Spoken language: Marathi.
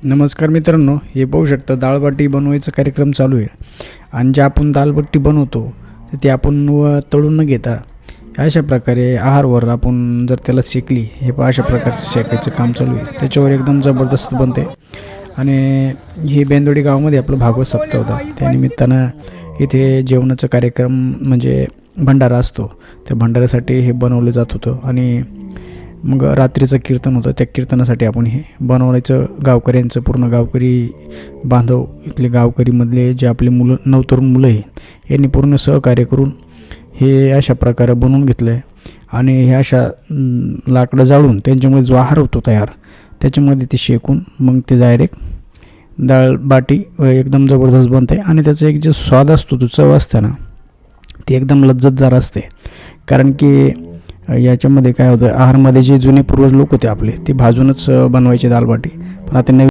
नमस्कार मित्रांनो, हे पाहू शकता डाळबाटी बनवायचा कार्यक्रम चालू आहे. आणि जे आपण डाळबाटी बनवतो तर ते आपण तळून न घेता अशा प्रकारे आहारवर आपण जर त्याला शेकली, हे अशा प्रकारचं शेकायचं काम चालू आहे. त्याच्यावर एकदम जबरदस्त बनते. आणि हे बेंदोडी गावामध्ये आपलं भागवत सप्ताह होता, त्यानिमित्तानं इथे जेवणाचा कार्यक्रम म्हणजे भंडारा असतो. त्या भंडाऱ्यासाठी हे बनवलं जात होतं. आणि मग रात्रीचं कीर्तन होतं, त्या कीर्तनासाठी आपण हे बनवायचं. गावकऱ्यांचं पूर्ण गावकरी बांधव इथले गावकरीमधले जे आपले मुलं नवतरुण मुलं आहे यांनी पूर्ण सहकार्य करून हे अशा प्रकारे बनवून घेतलं आहे. आणि हे अशा लाकडं जाळून त्यांच्यामध्ये जो आहार होतो तयार, त्याच्यामध्ये ते शेकून मग ते डायरेक्ट डाळबाटी एकदम जबरदस्त बनते. आणि त्याचा एक जो स्वाद असतो, तो चव असते ना, ती एकदम लज्जतदार असते. कारण की याच्यामध्ये काय होतं, आहारमध्ये जे जुने पूर्वज लोक होते आपले, ते भाजूनच बनवायचे डाळबाटी. पण आता नवीन